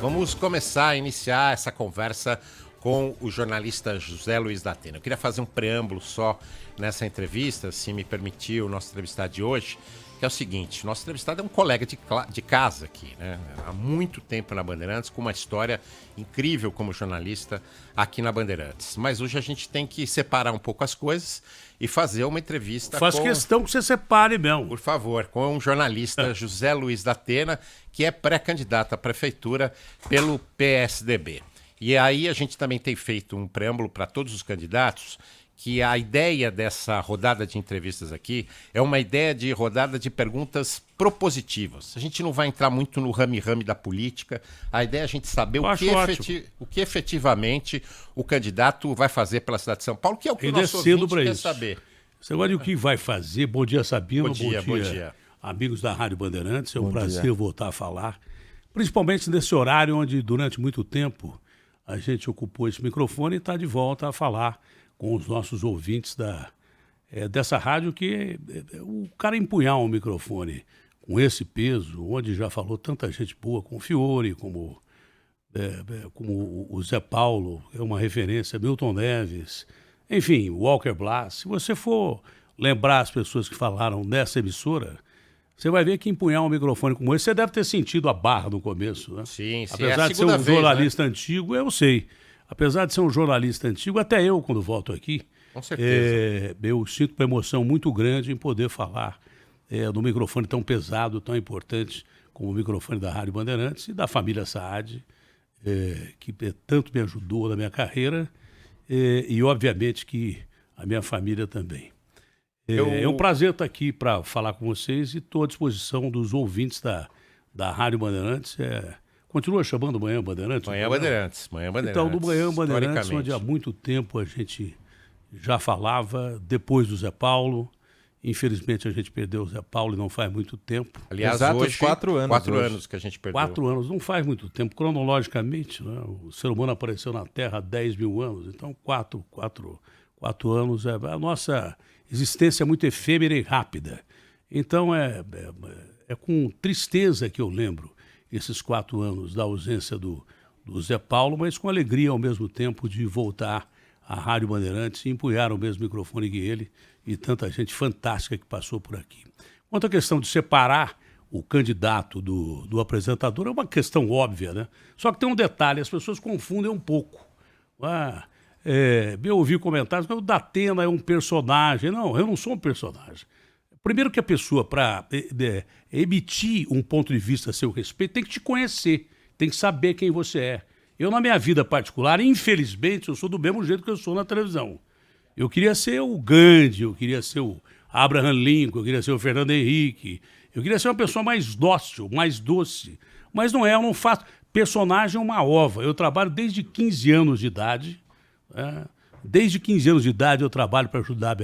Vamos começar a iniciar essa conversa com o jornalista José Luiz da Atena. Eu queria fazer um preâmbulo só nessa entrevista, se me permitir, o nosso entrevistado de hoje, que é o seguinte: nosso entrevistado é um colega de casa aqui, né? Há muito tempo na Bandeirantes, com uma história incrível como jornalista aqui na Bandeirantes. Mas hoje a gente tem que separar um pouco as coisas e fazer uma entrevista Faz questão que você separe mesmo. Por favor, com o jornalista José Luiz da Atena, que é pré-candidato à prefeitura pelo PSDB. E aí a gente também tem feito um preâmbulo para todos os candidatos, que a ideia dessa rodada de entrevistas aqui é uma ideia de rodada de perguntas propositivas. A gente não vai entrar muito no rame-rame da política. A ideia é a gente saber o que efetivamente o candidato vai fazer pela cidade de São Paulo, que é o que o nosso ouvinte quer saber. Você gosta do que vai fazer? Bom dia, Sabino. Bom dia. Amigos da Rádio Bandeirantes. É um prazer voltar a falar. Principalmente nesse horário onde, durante muito tempo, a gente ocupou esse microfone e está de volta a falar com os nossos ouvintes dessa rádio, que o cara empunhar um microfone com esse peso, onde já falou tanta gente boa, como o Fiore, como o Zé Paulo, é uma referência, Milton Neves, enfim, Walker Blas. Se você for lembrar as pessoas que falaram nessa emissora, você vai ver que empunhar um microfone como esse, você deve ter sentido a barra no começo, né? Sim. Apesar de ser um jornalista antigo, eu sei. Apesar de ser um jornalista antigo, até eu, quando volto aqui, com certeza, eu sinto uma emoção muito grande em poder falar no microfone tão pesado, tão importante como o microfone da Rádio Bandeirantes e da família Saad, que tanto me ajudou na minha carreira, e obviamente que a minha família também. É um prazer estar aqui para falar com vocês e estou à disposição dos ouvintes da Rádio Bandeirantes. Continua chamando Manhã Bandeirantes? Manhã Bandeirantes. Então, do Manhã Bandeirantes, onde há muito tempo a gente já falava, depois do Zé Paulo. Infelizmente, a gente perdeu o Zé Paulo e não faz muito tempo. Aliás, exatos hoje, 4 anos. 4 anos que a gente perdeu. 4 anos, não faz muito tempo. Cronologicamente, né? O ser humano apareceu na Terra há 10 mil anos. Então, 4 anos. A nossa existência é muito efêmera e rápida. Então, é com tristeza que eu lembro esses 4 anos da ausência do Zé Paulo, mas com alegria ao mesmo tempo de voltar à Rádio Bandeirantes e empunhar o mesmo microfone que ele e tanta gente fantástica que passou por aqui. Quanto à questão de separar o candidato do apresentador, é uma questão óbvia, né? Só que tem um detalhe, as pessoas confundem um pouco. Eu ouvi comentários que o da Atena é um personagem. Não, eu não sou um personagem. Primeiro que a pessoa, para emitir um ponto de vista a seu respeito, tem que te conhecer, tem que saber quem você é. Eu, na minha vida particular, infelizmente, eu sou do mesmo jeito que eu sou na televisão. Eu queria ser o Gandhi, eu queria ser o Abraham Lincoln, eu queria ser o Fernando Henrique, eu queria ser uma pessoa mais dócil, mais doce. Mas não é, eu não faço. Personagem é uma ova. Eu trabalho desde 15 anos de idade. Desde 15 anos de idade eu trabalho para ajudar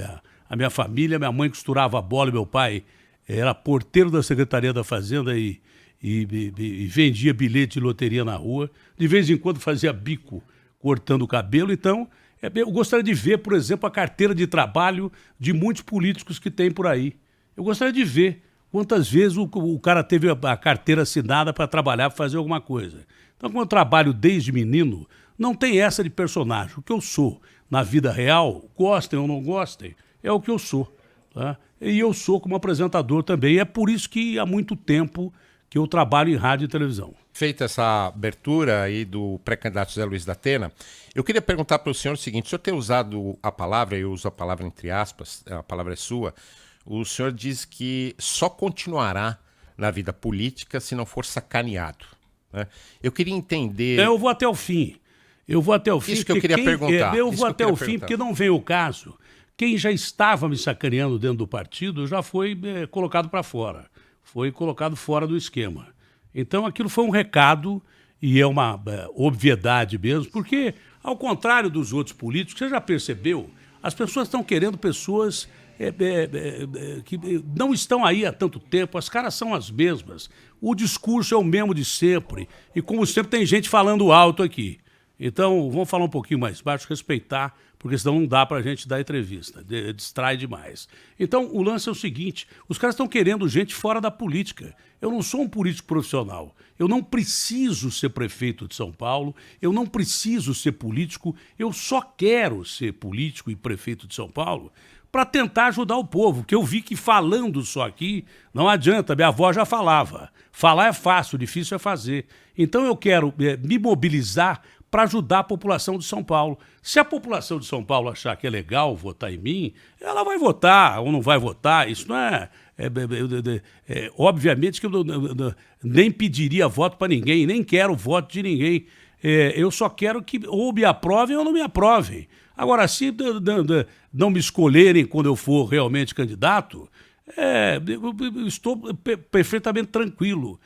a minha família. Minha mãe costurava a bola e meu pai era porteiro da Secretaria da Fazenda e vendia bilhete de loteria na rua. De vez em quando fazia bico cortando o cabelo. Então, eu gostaria de ver, por exemplo, a carteira de trabalho de muitos políticos que tem por aí. Eu gostaria de ver quantas vezes o cara teve a carteira assinada para trabalhar, para fazer alguma coisa. Então, como eu trabalho desde menino, não tem essa de personagem. O que eu sou na vida real, gostem ou não gostem, é o que eu sou. Tá? E eu sou como apresentador também. E é por isso que há muito tempo que eu trabalho em rádio e televisão. Feita essa abertura aí do pré-candidato José Luiz da Atena, eu queria perguntar para o senhor o seguinte: o senhor tem usado a palavra, eu uso a palavra entre aspas, a palavra é sua, o senhor diz que só continuará na vida política se não for sacaneado, né? Eu queria entender... Eu vou até o fim. Isso que eu queria perguntar. Eu vou até o fim, porque não vem o caso. Quem já estava me sacaneando dentro do partido já foi colocado para fora. Foi colocado fora do esquema. Então aquilo foi um recado e é uma obviedade mesmo, porque ao contrário dos outros políticos, você já percebeu, as pessoas estão querendo pessoas que não estão aí há tanto tempo, as caras são as mesmas, o discurso é o mesmo de sempre, e como sempre tem gente falando alto aqui. Então, vamos falar um pouquinho mais baixo, respeitar, porque senão não dá pra gente dar entrevista, distrai demais. Então, o lance é o seguinte, os caras estão querendo gente fora da política. Eu não sou um político profissional, eu não preciso ser prefeito de São Paulo, eu não preciso ser político, eu só quero ser político e prefeito de São Paulo para tentar ajudar o povo, porque eu vi que falando só aqui não adianta, minha avó já falava. Falar é fácil, difícil é fazer. Então eu quero me mobilizar para ajudar a população de São Paulo. Se a população de São Paulo achar que é legal votar em mim, ela vai votar ou não vai votar. Isso não obviamente que eu nem pediria voto para ninguém, nem quero voto de ninguém. Eu só quero que ou me aprovem ou não me aprovem. Agora, se não me escolherem quando eu for realmente candidato, eu estou perfeitamente tranquilo.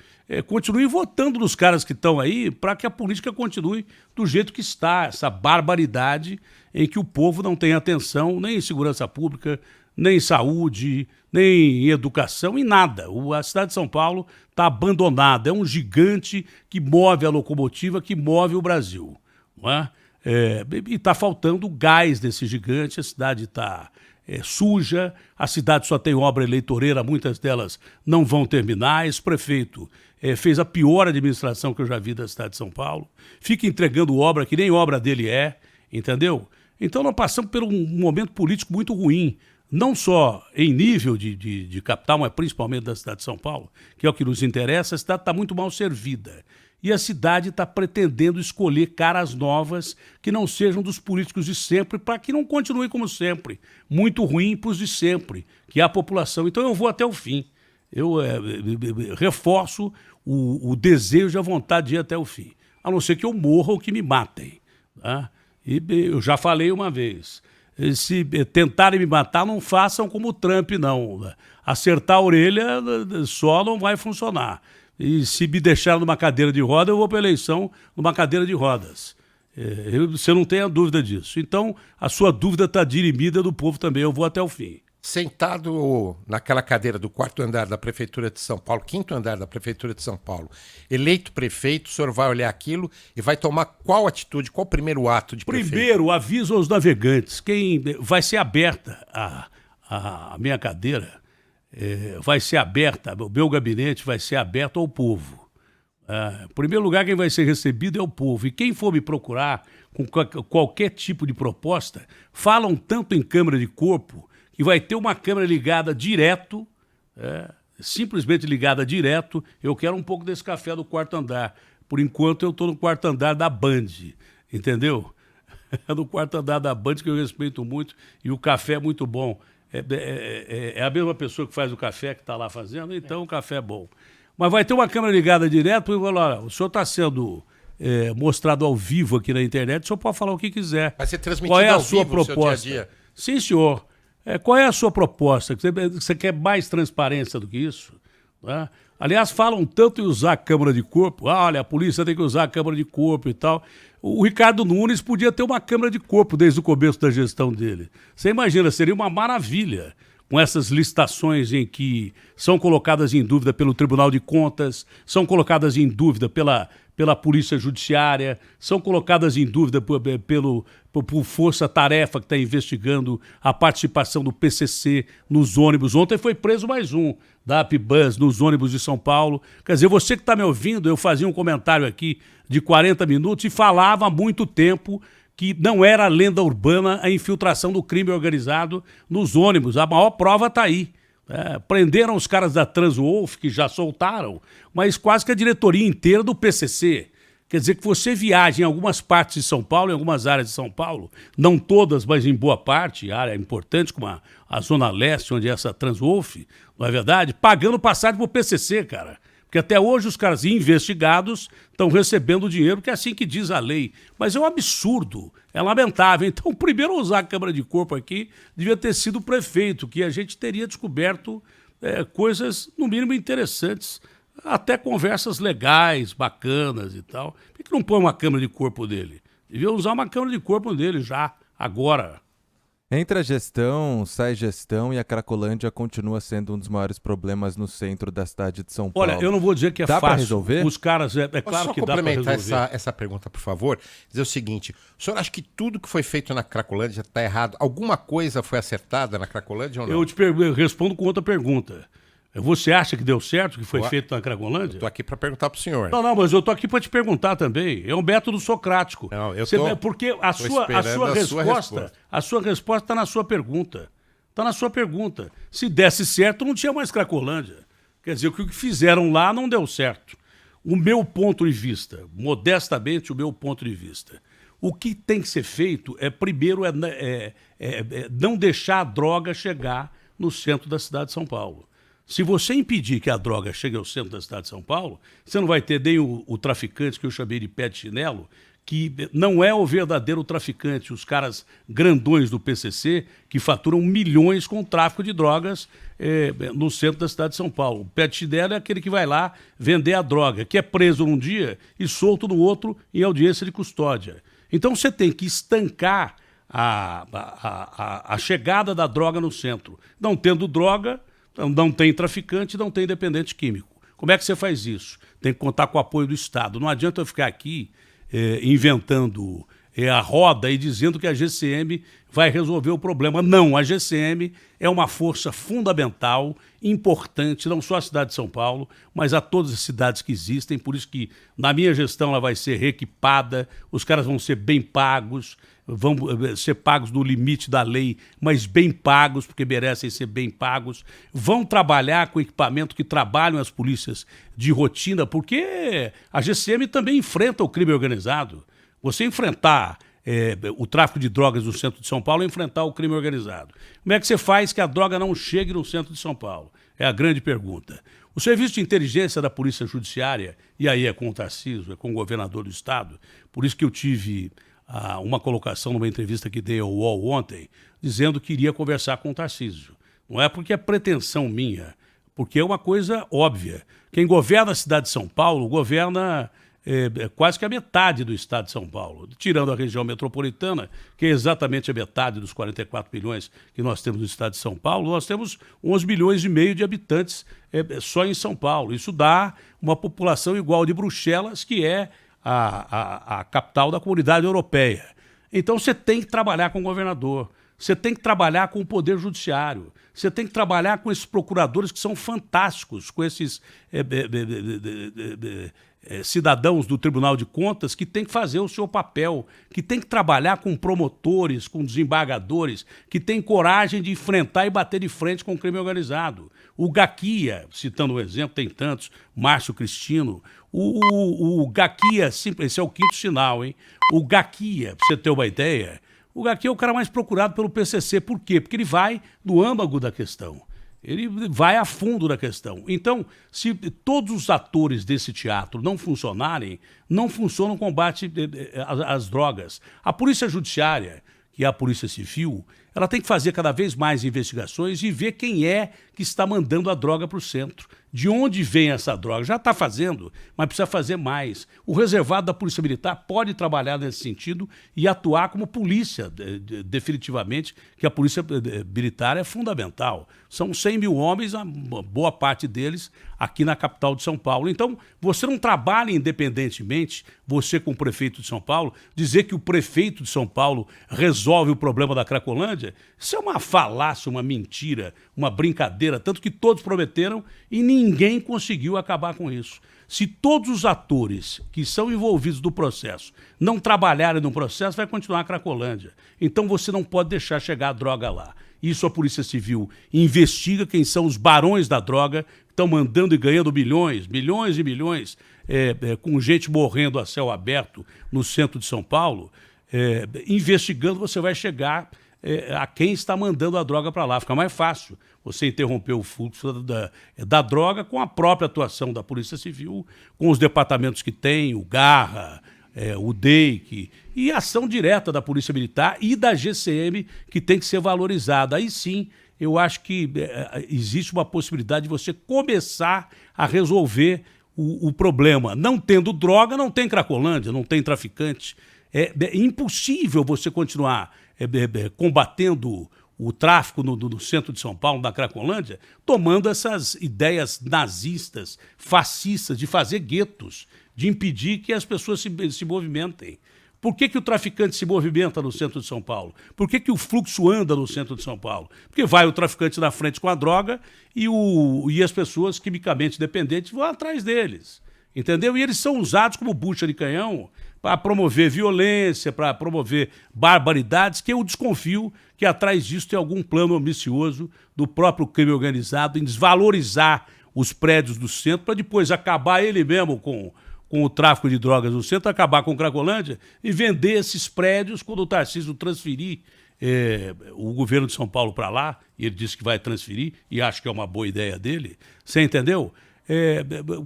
Continue votando nos caras que estão aí para que a política continue do jeito que está, essa barbaridade em que o povo não tem atenção nem em segurança pública, nem em saúde, nem em educação, em nada. A cidade de São Paulo está abandonada, é um gigante que move a locomotiva, que move o Brasil, não é? E está faltando gás desse gigante, a cidade está suja, a cidade só tem obra eleitoreira, muitas delas não vão terminar. Esse prefeito fez a pior administração que eu já vi da cidade de São Paulo, fica entregando obra que nem obra dele entendeu? Então nós passamos por um momento político muito ruim, não só em nível de capital, mas principalmente da cidade de São Paulo, que é o que nos interessa. A cidade está muito mal servida. E a cidade está pretendendo escolher caras novas que não sejam dos políticos de sempre, para que não continue como sempre. Muito ruim para os de sempre, que é a população. Então eu vou até o fim. Eu reforço o desejo e a vontade de ir até o fim. A não ser que eu morra ou que me matem. Tá? E eu já falei uma vez. Se tentarem me matar, não façam como o Trump, não. Acertar a orelha só não vai funcionar. E se me deixar numa cadeira de roda, eu vou para a eleição numa cadeira de rodas. Você não tem a dúvida disso. Então, a sua dúvida está dirimida do povo também. Eu vou até o fim. Sentado naquela cadeira do 4º andar da Prefeitura de São Paulo, 5º andar da Prefeitura de São Paulo, eleito prefeito, o senhor vai olhar aquilo e vai tomar qual atitude, qual o primeiro ato de prefeito? Primeiro, aviso aos navegantes. Quem vai ser aberta a minha cadeira, vai ser aberta, o meu gabinete vai ser aberto ao povo. Em primeiro lugar, quem vai ser recebido é o povo. E quem for me procurar com qualquer tipo de proposta, falam tanto em câmara de corpo que vai ter uma câmera ligada direto, simplesmente ligada direto. Eu quero um pouco desse café do 4º andar. Por enquanto eu estou no 4º andar da Band, entendeu? É no 4º andar da Band, que eu respeito muito, e o café é muito bom. É a mesma pessoa que faz o café que está lá fazendo, então o café é bom. Mas vai ter uma câmera ligada direto e vai falar, olha, o senhor está sendo mostrado ao vivo aqui na internet, o senhor pode falar o que quiser. Vai ser transmitido Qual é a ao sua vivo no proposta? seu dia a dia? Sim, senhor. Qual é a sua proposta? Você quer mais transparência do que isso? Né? Aliás, falam tanto em usar a câmara de corpo. Olha, a polícia tem que usar a câmara de corpo e tal. O Ricardo Nunes podia ter uma câmara de corpo desde o começo da gestão dele. Você imagina, seria uma maravilha com essas licitações em que são colocadas em dúvida pelo Tribunal de Contas, são colocadas em dúvida pela Polícia Judiciária, são colocadas em dúvida por Força-Tarefa, que está investigando a participação do PCC nos ônibus. Ontem foi preso mais um da Apbus nos ônibus de São Paulo. Quer dizer, você que está me ouvindo, eu fazia um comentário aqui de 40 minutos e falava há muito tempo que não era lenda urbana a infiltração do crime organizado nos ônibus. A maior prova está aí. Prenderam os caras da Transwolf, que já soltaram, mas quase que a diretoria inteira do PCC. Quer dizer que você viaja em algumas partes de São Paulo, em algumas áreas de São Paulo, não todas, mas em boa parte, área importante como a Zona Leste, onde é essa Transwolf, não é verdade? Pagando passagem pro PCC, cara. Porque até hoje os caras investigados estão recebendo dinheiro, que é assim que diz a lei. Mas é um absurdo, é lamentável. Então, primeiro usar a câmara de corpo aqui devia ter sido o prefeito, que a gente teria descoberto coisas, no mínimo, interessantes. Até conversas legais, bacanas e tal. Por que não põe uma câmara de corpo dele? Devia usar uma câmara de corpo dele já, agora. Entra a gestão, sai gestão e a Cracolândia continua sendo um dos maiores problemas no centro da cidade de São Paulo. Olha, eu não vou dizer que é Dá pra fácil. resolver? Os caras, é claro só que dá para complementar resolver. essa pergunta, por favor. Dizer o seguinte: o senhor acha que tudo que foi feito na Cracolândia está errado? Alguma coisa foi acertada na Cracolândia ou não? Eu respondo com outra pergunta. Você acha que deu certo o que foi feito na Cracolândia? Estou aqui para perguntar para o senhor. Não, mas eu estou aqui para te perguntar também. É um método socrático. Não, eu Você tô- vê, porque a sua resposta está na sua pergunta. Está na sua pergunta. Se desse certo, não tinha mais Cracolândia. Quer dizer, o que fizeram lá não deu certo. O meu ponto de vista, modestamente, o meu ponto de vista, o que tem que ser feito primeiro, não deixar a droga chegar no centro da cidade de São Paulo. Se você impedir que a droga chegue ao centro da cidade de São Paulo, você não vai ter nem o traficante, que eu chamei de pé de chinelo, que não é o verdadeiro traficante, os caras grandões do PCC, que faturam milhões com o tráfico de drogas no centro da cidade de São Paulo. O pé de chinelo é aquele que vai lá vender a droga, que é preso num dia e solto no outro em audiência de custódia. Então você tem que estancar a chegada da droga no centro. Não tendo droga, não tem traficante, não tem dependente químico. Como é que você faz isso? Tem que contar com o apoio do Estado. Não adianta eu ficar aqui inventando a roda e dizendo que a GCM vai resolver o problema. Não, a GCM é uma força fundamental, importante, não só à cidade de São Paulo, mas a todas as cidades que existem. Por isso que na minha gestão ela vai ser reequipada, os caras vão ser bem pagos, vão ser pagos no limite da lei, mas bem pagos, porque merecem ser bem pagos. Vão trabalhar com equipamento que trabalham as polícias de rotina, porque a GCM também enfrenta o crime organizado. Você enfrentar o tráfico de drogas no centro de São Paulo é enfrentar o crime organizado. Como é que você faz que a droga não chegue no centro de São Paulo? É a grande pergunta. O serviço de inteligência da Polícia Judiciária, e aí é com o Tarcísio, é com o governador do estado, por isso que eu tive uma colocação numa entrevista que dei ao UOL ontem, dizendo que iria conversar com o Tarcísio. Não é porque é pretensão minha, porque é uma coisa óbvia. Quem governa a cidade de São Paulo governa quase que a metade do estado de São Paulo, tirando a região metropolitana, que é exatamente a metade dos 44 milhões que nós temos no estado de São Paulo. Nós temos 11 milhões e meio de habitantes só em São Paulo. Isso dá uma população igual de Bruxelas, que é a capital da Comunidade Europeia. Então você tem que trabalhar com o governador, você tem que trabalhar com o Poder Judiciário, você tem que trabalhar com esses procuradores que são fantásticos, com esses cidadãos do Tribunal de Contas que tem que fazer o seu papel, que tem que trabalhar com promotores, com desembargadores, que tem coragem de enfrentar e bater de frente com o crime organizado. O Gaquia, citando um exemplo, tem tantos, Márcio Cristino, o Gaquia, esse é o quinto sinal, hein? O Gaquia, pra você ter uma ideia, o Gaquia é o cara mais procurado pelo PCC. Por quê? Porque ele vai no âmago da questão. Ele vai a fundo da questão. Então, se todos os atores desse teatro não funcionarem, não funciona o combate às drogas. A Polícia Judiciária, que é a Polícia Civil, ela tem que fazer cada vez mais investigações e ver quem é que está mandando a droga para o centro. De onde vem essa droga? Já está fazendo, mas precisa fazer mais. O reservado da Polícia Militar pode trabalhar nesse sentido e atuar como polícia, definitivamente, que a Polícia Militar é fundamental. São 100 mil homens, a boa parte deles aqui na capital de São Paulo. Então, você não trabalha independentemente, você com o prefeito de São Paulo, dizer que o prefeito de São Paulo resolve o problema da Cracolândia, isso é uma falácia, uma mentira, uma brincadeira, tanto que todos prometeram e ninguém conseguiu acabar com isso. Se todos os atores que são envolvidos no processo não trabalharem no processo, vai continuar a Cracolândia. Então você não pode deixar chegar a droga lá. Isso a Polícia Civil investiga quem são os barões da droga, que estão mandando e ganhando milhões e milhões, com gente morrendo a céu aberto no centro de São Paulo. Investigando, você vai chegar a quem está mandando a droga para lá. Fica mais fácil você interromper o fluxo da droga com a própria atuação da Polícia Civil, com os departamentos que tem, o Garra, o DEIC, e a ação direta da Polícia Militar e da GCM, que tem que ser valorizada. Aí sim, eu acho que existe uma possibilidade de você começar a resolver o problema. Não tendo droga, não tem Cracolândia, não tem traficante. É impossível você continuar combatendo o tráfico no centro de São Paulo, na Cracolândia, tomando essas ideias nazistas, fascistas, de fazer guetos, de impedir que as pessoas se movimentem. Por que o traficante se movimenta no centro de São Paulo? Por que o fluxo anda no centro de São Paulo? Porque vai o traficante na frente com a droga e as pessoas quimicamente dependentes vão atrás deles. Entendeu? E eles são usados como bucha de canhão para promover violência, para promover barbaridades, que eu desconfio que atrás disso tem algum plano ambicioso do próprio crime organizado em desvalorizar os prédios do centro para depois acabar ele mesmo com o tráfico de drogas no centro, acabar com Cracolândia e vender esses prédios quando o Tarcísio transferir o governo de São Paulo para lá, e ele disse que vai transferir, e acho que é uma boa ideia dele. Você entendeu?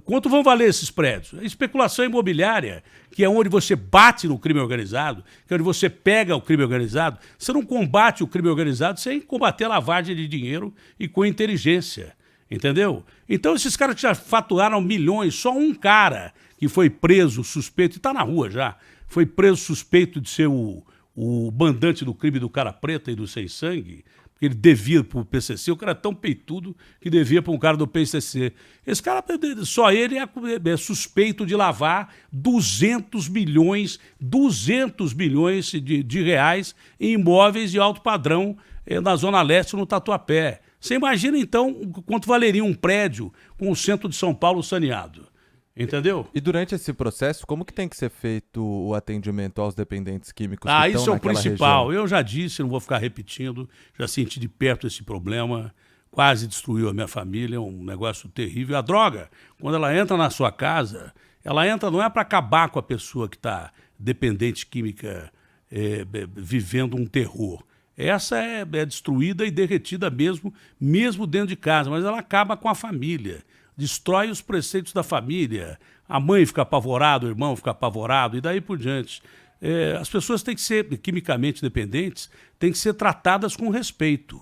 Quanto vão valer esses prédios? A especulação imobiliária, que é onde você bate no crime organizado, que é onde você pega o crime organizado. Você não combate o crime organizado sem combater a lavagem de dinheiro e com inteligência, entendeu? Então esses caras que já faturaram milhões, só um cara que foi preso suspeito, e está na rua já, foi preso suspeito de ser o mandante do crime do Cara Preta e do Sem Sangue, porque ele devia para o PCC, o cara é tão peitudo que devia para um cara do PCC. Esse cara, só ele é suspeito de lavar 200 milhões de reais em imóveis de alto padrão na Zona Leste, no Tatuapé. Você imagina, então, quanto valeria um prédio com o centro de São Paulo saneado? Entendeu? E durante esse processo, como que tem que ser feito o atendimento aos dependentes químicos que estão isso é o naquela principal. região? Eu já disse, não vou ficar repetindo, já senti de perto esse problema, quase destruiu a minha família, é um negócio terrível. A droga, quando ela entra na sua casa, ela entra não é para acabar com a pessoa que está dependente química, vivendo um terror. Essa é destruída e derretida mesmo dentro de casa, mas ela acaba com a família. Destrói os preceitos da família, a mãe fica apavorada, o irmão fica apavorado e daí por diante. As pessoas têm que ser quimicamente dependentes, têm que ser tratadas com respeito.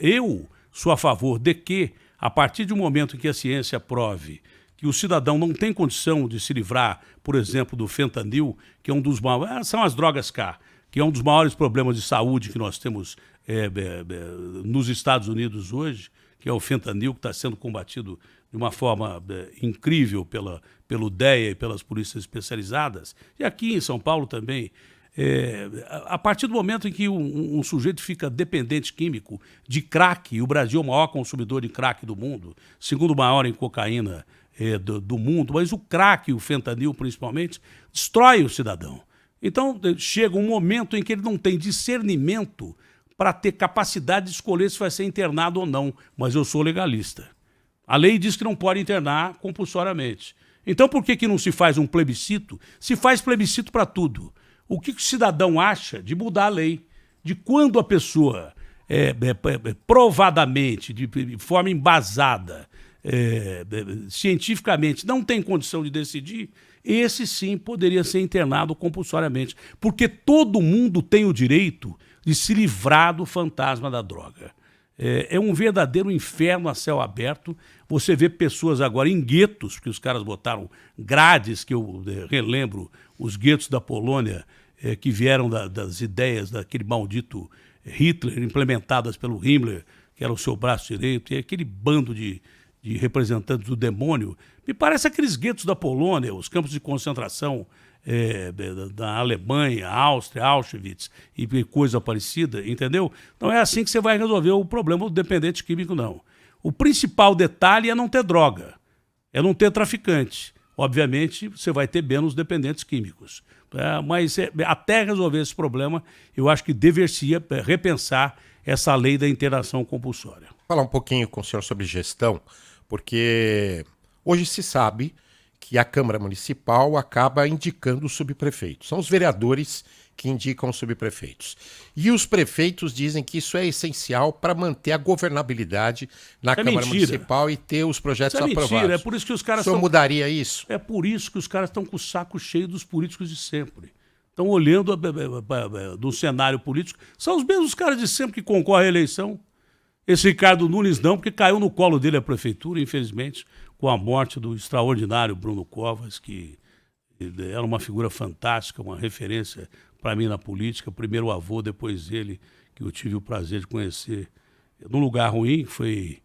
Eu sou a favor de que, a partir de um momento em que a ciência prove que o cidadão não tem condição de se livrar, por exemplo, do fentanil, que é um dos maiores, são as drogas K, que é um dos maiores problemas de saúde que nós temos nos Estados Unidos hoje, que é o fentanil, que está sendo combatido de uma forma incrível pelo DEA e pelas polícias especializadas, e aqui em São Paulo também. A partir do momento em que um sujeito fica dependente químico de crack, e o Brasil é o maior consumidor de crack do mundo, segundo maior em cocaína do mundo, mas o crack, o fentanil principalmente, destrói o cidadão. Então chega um momento em que ele não tem discernimento para ter capacidade de escolher se vai ser internado ou não, mas eu sou legalista. A lei diz que não pode internar compulsoriamente. Então por que não se faz um plebiscito? Se faz plebiscito para tudo. O que o cidadão acha de mudar a lei? De quando a pessoa, provadamente, de forma embasada, cientificamente, não tem condição de decidir, esse sim poderia ser internado compulsoriamente. Porque todo mundo tem o direito de se livrar do fantasma da droga. É um verdadeiro inferno a céu aberto. Você vê pessoas agora em guetos, porque os caras botaram grades, que eu relembro, os guetos da Polônia, que vieram das ideias daquele maldito Hitler, implementadas pelo Himmler, que era o seu braço direito, e aquele bando de representantes do demônio. Me parece aqueles guetos da Polônia, os campos de concentração da Alemanha, Áustria, Auschwitz e coisa parecida, entendeu? Não é assim que você vai resolver o problema do dependente químico, não. O principal detalhe é não ter droga, é não ter traficante. Obviamente, você vai ter menos dependentes químicos. Mas até resolver esse problema, eu acho que deveria repensar essa lei da internação compulsória. Falar um pouquinho com o senhor sobre gestão, porque hoje se sabe que a Câmara Municipal acaba indicando os subprefeitos. São os vereadores que indicam os subprefeitos. E os prefeitos dizem que isso é essencial para manter a governabilidade na Câmara Municipal e ter os projetos aprovados. Mentira, é por isso que os caras o senhor mudaria isso? É por isso que os caras estão com o saco cheio dos políticos de sempre. Estão olhando do cenário político. São os mesmos caras de sempre que concorrem à eleição. Esse Ricardo Nunes não, porque caiu no colo dele a prefeitura, infelizmente, com a morte do extraordinário Bruno Covas, que era uma figura fantástica, uma referência para mim na política. Primeiro o avô, depois ele, que eu tive o prazer de conhecer num lugar ruim, que foi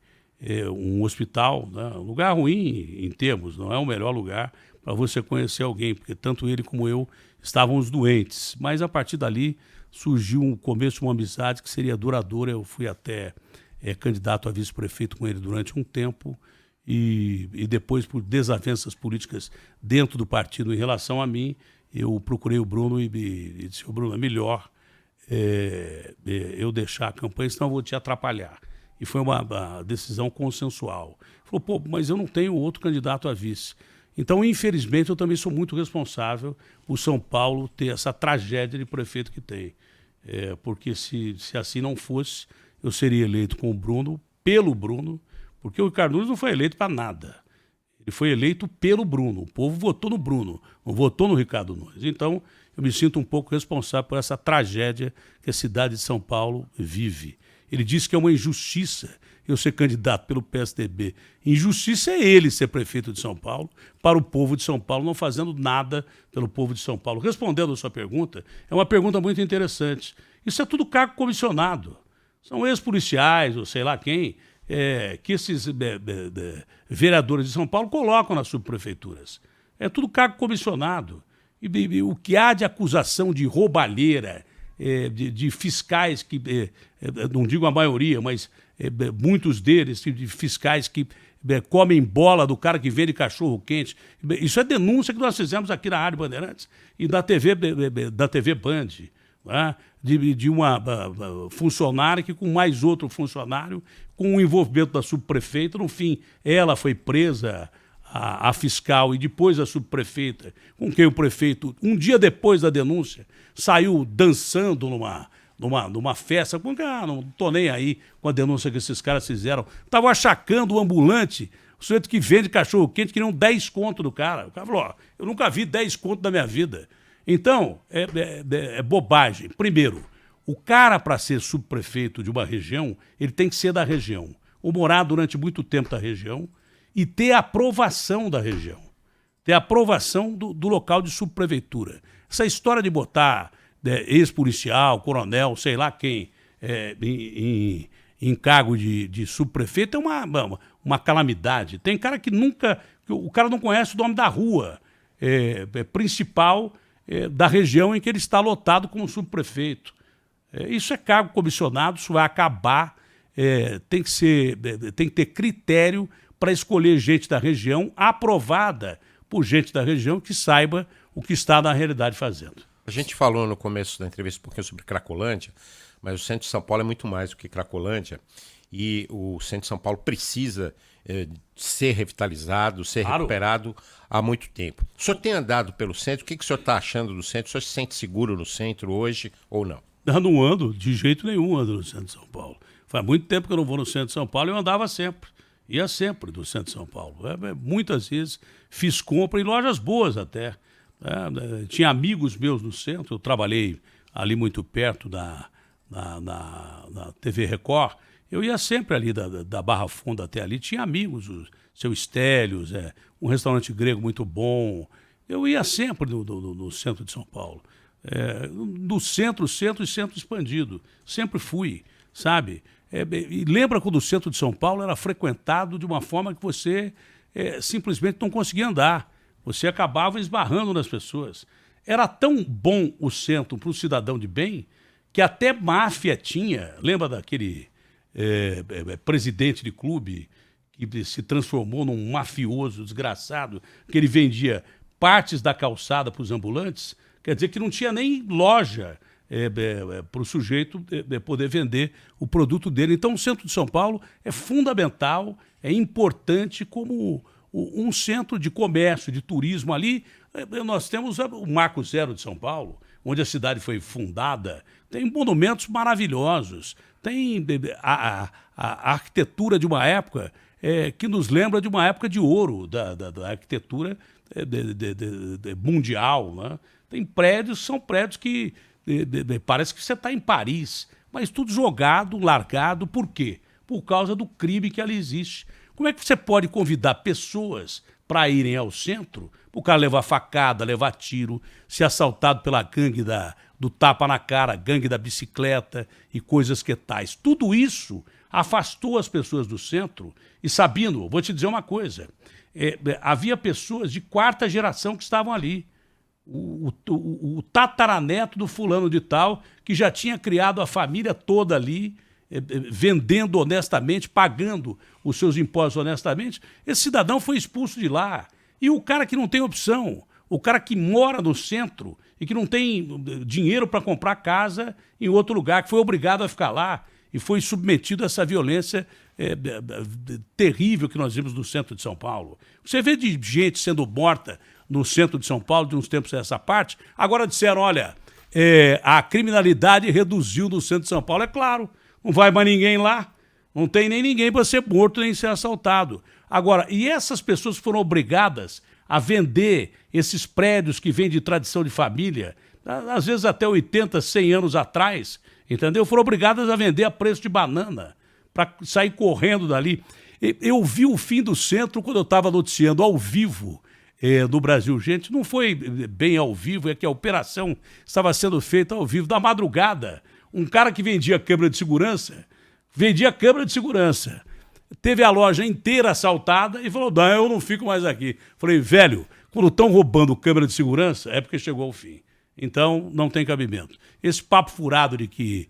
um hospital, né? Um lugar ruim em termos, não é o melhor lugar para você conhecer alguém, porque tanto ele como eu estávamos doentes. Mas a partir dali surgiu um começo de uma amizade que seria duradoura. Eu fui até candidato a vice-prefeito com ele durante um tempo e depois, por desavenças políticas dentro do partido em relação a mim, eu procurei o Bruno e disse: Bruno, é melhor eu deixar a campanha, senão eu vou te atrapalhar. E foi uma decisão consensual. Falou: pô, mas eu não tenho outro candidato a vice. Então, infelizmente, eu também sou muito responsável por São Paulo ter essa tragédia de prefeito que tem. Porque se assim não fosse, eu seria eleito com o Bruno, pelo Bruno, porque o Ricardo Nunes não foi eleito para nada. Ele foi eleito pelo Bruno. O povo votou no Bruno, não votou no Ricardo Nunes. Então, eu me sinto um pouco responsável por essa tragédia que a cidade de São Paulo vive. Ele disse que é uma injustiça eu ser candidato pelo PSDB. Injustiça é ele ser prefeito de São Paulo, para o povo de São Paulo, não fazendo nada pelo povo de São Paulo. Respondendo a sua pergunta, é uma pergunta muito interessante. Isso é tudo cargo comissionado. São ex-policiais, ou sei lá quem, que esses vereadores de São Paulo colocam nas subprefeituras. É tudo cargo comissionado. E o que há de acusação de roubalheira, de fiscais que, não digo a maioria, mas muitos deles, de fiscais que comem bola do cara que vende cachorro-quente. Isso é denúncia que nós fizemos aqui na Rádio Bandeirantes e da TV Band, né? De uma funcionária que, com mais outro funcionário, com o envolvimento da subprefeita, no fim, ela foi presa, a fiscal, e depois a subprefeita, com quem o prefeito, um dia depois da denúncia, saiu dançando numa festa, com não estou nem aí com a denúncia que esses caras fizeram. Estavam achacando o ambulante, o sujeito que vende cachorro-quente, queriam 10 conto do cara. O cara falou: ó, eu nunca vi 10 conto da minha vida. Então, é bobagem. Primeiro, o cara, para ser subprefeito de uma região, ele tem que ser da região, ou morar durante muito tempo na região, e ter a aprovação da região, ter a aprovação do local de subprefeitura. Essa história de botar ex-policial, coronel, sei lá quem, em cargo de subprefeito é uma calamidade. Tem cara que o cara não conhece o nome da rua principal da região em que ele está lotado como subprefeito. Isso é cargo comissionado, isso vai acabar. Tem que ter critério para escolher gente da região, aprovada por gente da região que saiba o que está na realidade fazendo. A gente falou no começo da entrevista um pouquinho sobre Cracolândia, mas o centro de São Paulo é muito mais do que Cracolândia e o centro de São Paulo precisa ser revitalizado, ser recuperado há muito tempo. O senhor tem andado pelo centro, o que o senhor está achando do centro? O senhor se sente seguro no centro hoje ou não? Eu não ando, de jeito nenhum ando no centro de São Paulo. Faz muito tempo que eu não vou no centro de São Paulo, eu andava sempre. Ia sempre do centro de São Paulo. Muitas vezes fiz compra em lojas boas até. Tinha amigos meus no centro, eu trabalhei ali muito perto na TV Record. Eu ia sempre ali da Barra Funda até ali, tinha amigos, o seu Estélios, um restaurante grego muito bom. Eu ia sempre no centro de São Paulo. No centro e centro expandido. Sempre fui, sabe? E lembra quando o centro de São Paulo era frequentado de uma forma que você simplesmente não conseguia andar. Você acabava esbarrando nas pessoas. Era tão bom o centro para o cidadão de bem que até máfia tinha. Lembra daquele presidente de clube que se transformou num mafioso desgraçado, que ele vendia partes da calçada para os ambulantes? Quer dizer que não tinha nem loja para o sujeito poder vender o produto dele. Então, o centro de São Paulo é fundamental, é importante como um centro de comércio, de turismo. Ali nós temos o Marco Zero de São Paulo, onde a cidade foi fundada. Tem monumentos maravilhosos, tem a arquitetura de uma época que nos lembra de uma época de ouro da arquitetura mundial, né? Tem prédios, são prédios que parece que você está em Paris, mas tudo jogado, largado. Por quê? Por causa do crime que ali existe. Como é que você pode convidar pessoas para irem ao centro, o cara levar facada, levar tiro, ser assaltado pela gangue do tapa na cara, gangue da bicicleta e coisas que tais. Tudo isso afastou as pessoas do centro e sabendo, vou te dizer uma coisa, havia pessoas de quarta geração que estavam ali. O tataraneto do fulano de tal, que já tinha criado a família toda ali, vendendo honestamente, pagando os seus impostos honestamente, esse cidadão foi expulso de lá. E o cara que não tem opção, o cara que mora no centro e que não tem dinheiro para comprar casa em outro lugar, que foi obrigado a ficar lá e foi submetido a essa violência terrível que nós vimos no centro de São Paulo. Você vê de gente sendo morta no centro de São Paulo de uns tempos a essa parte, agora disseram, olha, a criminalidade reduziu no centro de São Paulo. É claro, não vai mais ninguém lá, não tem nem ninguém para ser morto nem ser assaltado. Agora, e essas pessoas foram obrigadas a vender esses prédios que vêm de tradição de família, às vezes até 80, 100 anos atrás, entendeu? Foram obrigadas a vender a preço de banana para sair correndo dali. Eu vi o fim do centro quando eu estava noticiando ao vivo do Brasil. Gente, não foi bem ao vivo, é que a operação estava sendo feita ao vivo, da madrugada. Um cara que vendia câmera de segurança, teve a loja inteira assaltada e falou, não, eu não fico mais aqui. Falei, velho, quando estão roubando câmera de segurança, é porque chegou ao fim. Então, não tem cabimento. Esse papo furado de que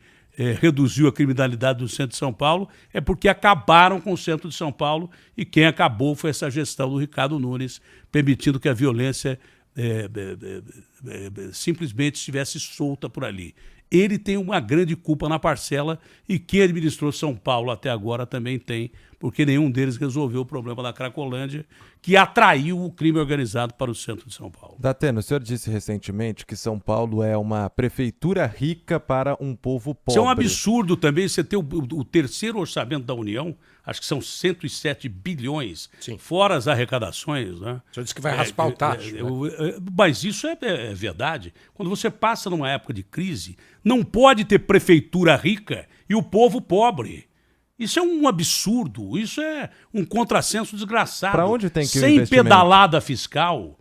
reduziu a criminalidade do centro de São Paulo é porque acabaram com o centro de São Paulo e quem acabou foi essa gestão do Ricardo Nunes, permitindo que a violência simplesmente estivesse solta por ali. Ele tem uma grande culpa na parcela e quem administrou São Paulo até agora também tem, porque nenhum deles resolveu o problema da Cracolândia, que atraiu o crime organizado para o centro de São Paulo. Datena, o senhor disse recentemente que São Paulo é uma prefeitura rica para um povo pobre. Isso é um absurdo também, você ter o terceiro orçamento da União, acho que são 107 bilhões, sim, fora as arrecadações. Né? O senhor disse que vai raspar o tacho. Mas isso é verdade. Quando você passa numa época de crise, não pode ter prefeitura rica e o povo pobre. Isso é um absurdo, isso é um contrassenso desgraçado. Para onde tem que ir o investimento? Sem pedalada fiscal,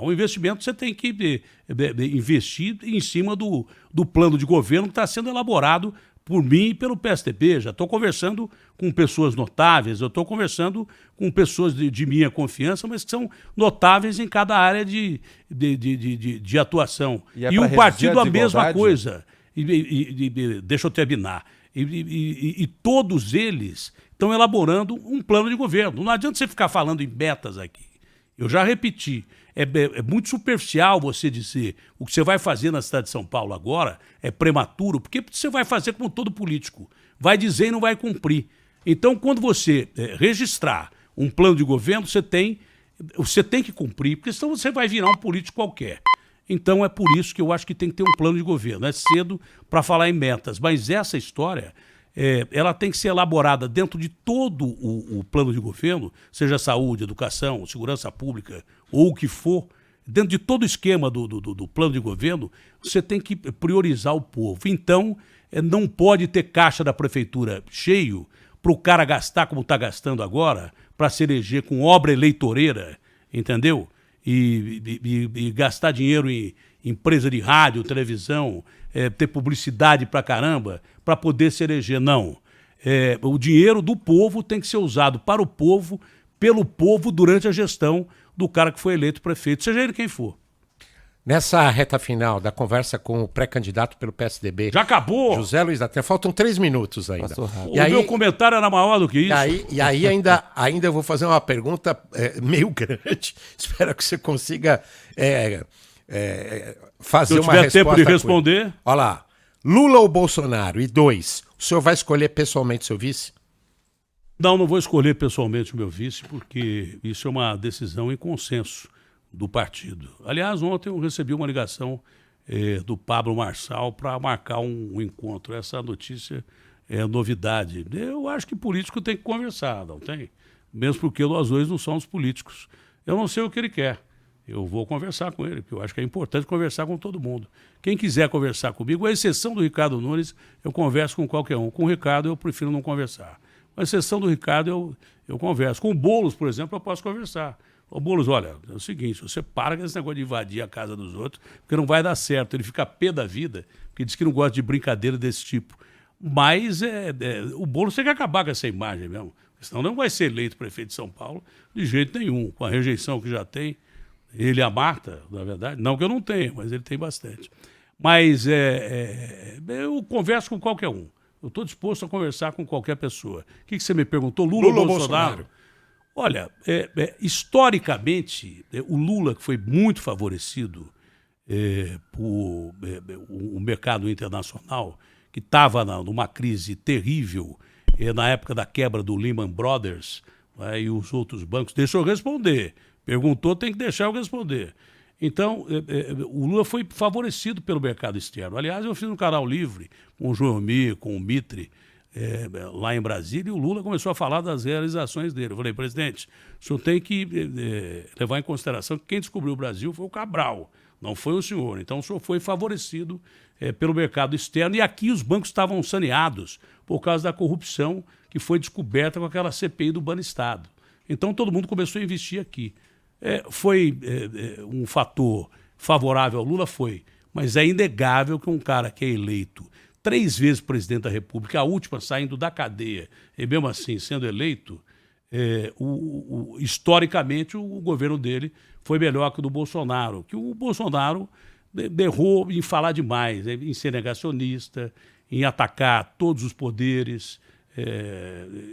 o investimento você tem que investir em cima do plano de governo que está sendo elaborado por mim e pelo PSDB. Já estou conversando com pessoas notáveis, eu estou conversando com pessoas de minha confiança, mas que são notáveis em cada área de atuação. E o partido a mesma coisa. Deixa eu terminar. E todos eles estão elaborando um plano de governo. Não adianta você ficar falando em metas aqui. Eu já repeti, é muito superficial você dizer o que você vai fazer na cidade de São Paulo agora é prematuro, porque você vai fazer como todo político. Vai dizer e não vai cumprir. Então, quando você registrar um plano de governo, você tem que cumprir, porque senão você vai virar um político qualquer. Então é por isso que eu acho que tem que ter um plano de governo. É cedo para falar em metas, mas essa história ela tem que ser elaborada dentro de todo o plano de governo, seja saúde, educação, segurança pública ou o que for, dentro de todo o esquema do plano de governo, você tem que priorizar o povo. Então não pode ter caixa da prefeitura cheio para o cara gastar como está gastando agora, para se eleger com obra eleitoreira, entendeu? E gastar dinheiro em empresa de rádio, televisão, ter publicidade pra caramba, para poder se eleger. Não. O dinheiro do povo tem que ser usado para o povo, pelo povo, durante a gestão do cara que foi eleito prefeito, seja ele quem for. Nessa reta final da conversa com o pré-candidato pelo PSDB... Já acabou! José Luiz da Atena, faltam 3 minutos ainda. Passou rápido. Meu comentário era maior do que isso. E aí ainda eu vou fazer uma pergunta meio grande. Espero que você consiga fazer uma resposta. Se eu tiver tempo de responder... Olha lá. Lula ou Bolsonaro? E 2, o senhor vai escolher pessoalmente seu vice? Não vou escolher pessoalmente o meu vice, porque isso é uma decisão em consenso do partido. Aliás, ontem eu recebi uma ligação do Pablo Marçal para marcar um encontro. Essa notícia é novidade. Eu acho que político tem que conversar, não tem? Mesmo porque nós dois não somos políticos. Eu não sei o que ele quer. Eu vou conversar com ele, porque eu acho que é importante conversar com todo mundo. Quem quiser conversar comigo, à exceção do Ricardo Nunes, eu converso com qualquer um. Com o Ricardo eu prefiro não conversar. À exceção do Ricardo eu converso. Com o Boulos, por exemplo, eu posso conversar. Ô, Boulos, olha, é o seguinte, você para com esse negócio de invadir a casa dos outros, porque não vai dar certo. Ele fica pé da vida, porque diz que não gosta de brincadeira desse tipo. Mas o Boulos tem que acabar com essa imagem mesmo. Senão não vai ser eleito prefeito de São Paulo de jeito nenhum, com a rejeição que já tem. Ele e a Marta, na verdade, não que eu não tenha, mas ele tem bastante. Mas eu converso com qualquer um. Eu estou disposto a conversar com qualquer pessoa. O que você me perguntou? Lula ou Bolsonaro? Olha, historicamente, o Lula, que foi muito favorecido por o mercado internacional, que estava numa crise terrível, na época da quebra do Lehman Brothers, e os outros bancos. Deixa eu responder. Perguntou, tem que deixar eu responder. Então, o Lula foi favorecido pelo mercado externo. Aliás, eu fiz um canal livre com o João Mir, com o Mitre, lá em Brasília, e o Lula começou a falar das realizações dele. Eu falei, presidente, o senhor tem que levar em consideração que quem descobriu o Brasil foi o Cabral, não foi o senhor. Então, o senhor foi favorecido pelo mercado externo, e aqui os bancos estavam saneados por causa da corrupção que foi descoberta com aquela CPI do Banestado. Então, todo mundo começou a investir aqui. Foi um fator favorável ao Lula? Foi. Mas é inegável que um cara que é eleito 3 vezes presidente da República, a última saindo da cadeia, e mesmo assim sendo eleito, historicamente o governo dele foi melhor que o do Bolsonaro. Que o Bolsonaro errou em falar demais, em ser negacionista, em atacar todos os poderes.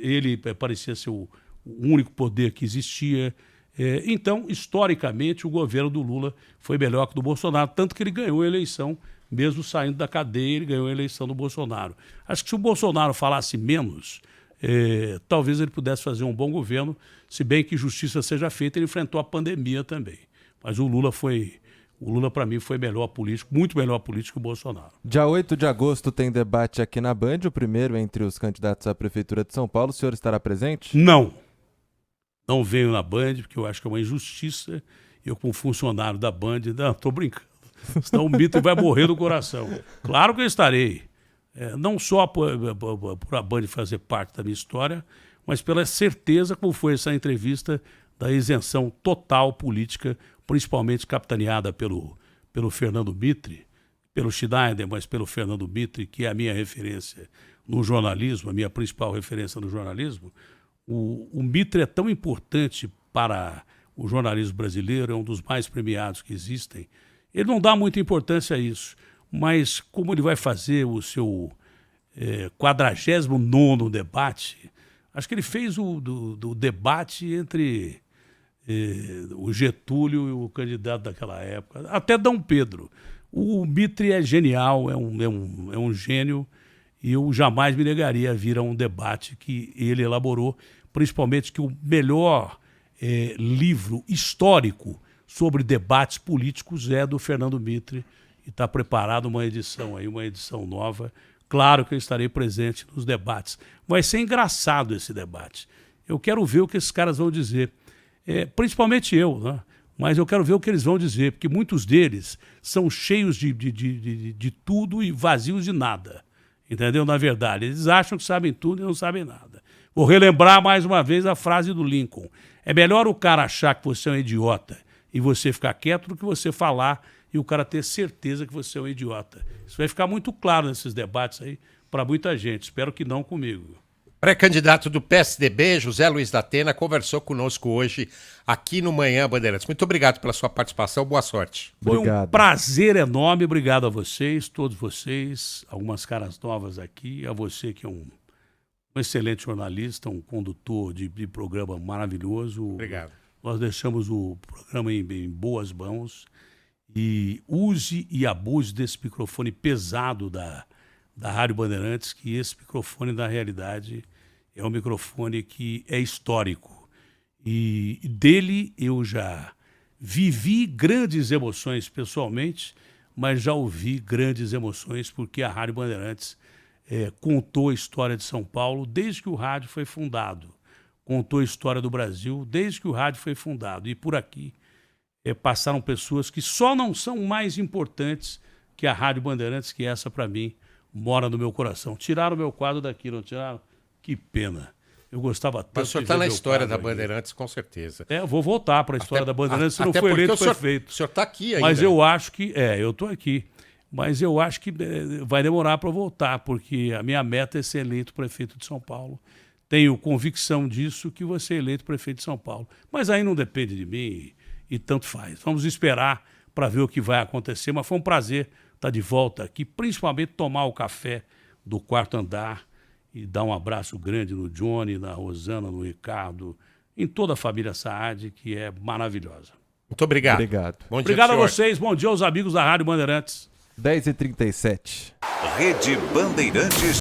Ele parecia ser o único poder que existia. Então, historicamente, o governo do Lula foi melhor que o do Bolsonaro, tanto que ele ganhou a eleição, mesmo saindo da cadeia, ele ganhou a eleição do Bolsonaro. Acho que se o Bolsonaro falasse menos, talvez ele pudesse fazer um bom governo, se bem que justiça seja feita, ele enfrentou a pandemia também. Mas o Lula, para mim, foi melhor político, muito melhor político que o Bolsonaro. Dia 8 de agosto tem debate aqui na Band, o primeiro entre os candidatos à Prefeitura de São Paulo. O senhor estará presente? Não. Não venho na Band, porque eu acho que é uma injustiça. Eu, como funcionário da Band, não, estou brincando. Senão o Mitre vai morrer do coração. Claro que eu estarei. Não só por a Band fazer parte da minha história, mas pela certeza como foi essa entrevista da isenção total política, principalmente capitaneada pelo Fernando Mitre, pelo Schneider, mas pelo Fernando Mitre, que é a minha referência no jornalismo, a minha principal referência no jornalismo. O Mitre é tão importante para o jornalismo brasileiro, é um dos mais premiados que existem. Ele não dá muita importância a isso, mas como ele vai fazer o seu 49º debate, acho que ele fez do debate entre o Getúlio e o candidato daquela época, até Dom Pedro. O Mitre é genial, é um gênio, e eu jamais me negaria a vir a um debate que ele elaborou, principalmente que o melhor livro histórico sobre debates políticos é do Fernando Mitre, e está preparada uma edição nova. Claro que eu estarei presente nos debates. Vai ser engraçado esse debate. Eu quero ver o que esses caras vão dizer. Principalmente eu, né? Mas eu quero ver o que eles vão dizer, porque muitos deles são cheios de tudo e vazios de nada. Entendeu? Na verdade, eles acham que sabem tudo e não sabem nada. Vou relembrar mais uma vez a frase do Lincoln. É melhor o cara achar que você é um idiota e você ficar quieto do que você falar e o cara ter certeza que você é um idiota. Isso vai ficar muito claro nesses debates aí para muita gente. Espero que não comigo. Pré-candidato do PSDB, José Luiz da Atena, conversou conosco hoje aqui no Manhã Bandeirantes. Muito obrigado pela sua participação, boa sorte. Foi um prazer enorme, obrigado a vocês, todos vocês, algumas caras novas aqui, a você que é um excelente jornalista, um condutor de programa maravilhoso. Obrigado. Nós deixamos o programa em boas mãos e use e abuse desse microfone pesado da Rádio Bandeirantes, que esse microfone, na realidade, é um microfone que é histórico. E dele eu já vivi grandes emoções pessoalmente, mas já ouvi grandes emoções porque a Rádio Bandeirantes contou a história de São Paulo desde que o rádio foi fundado. Contou a história do Brasil desde que o rádio foi fundado. E por aqui passaram pessoas que só não são mais importantes que a Rádio Bandeirantes, que essa, para mim, mora no meu coração. Tiraram o meu quadro daqui, não tiraram? Que pena. Eu gostava tanto Mas o senhor de está ver na meu história da quadro aqui. Bandeirantes, com certeza. Eu vou voltar para a história da Bandeirantes, se não até foi porque eleito o prefeito. senhor está aqui ainda. Mas eu acho que... eu estou aqui. Mas eu acho que vai demorar para voltar, porque a minha meta é ser eleito prefeito de São Paulo. Tenho convicção disso, que vou ser eleito prefeito de São Paulo. Mas aí não depende de mim e tanto faz. Vamos esperar para ver o que vai acontecer. Mas foi um prazer estar de volta aqui, principalmente tomar o café do quarto andar e dar um abraço grande no Johnny, na Rosana, no Ricardo, em toda a família Saad, que é maravilhosa. Muito obrigado. Obrigado. Bom dia, Obrigado a senhor. vocês. Bom dia aos amigos da Rádio Bandeirantes. 10h37. Rede Bandeirantes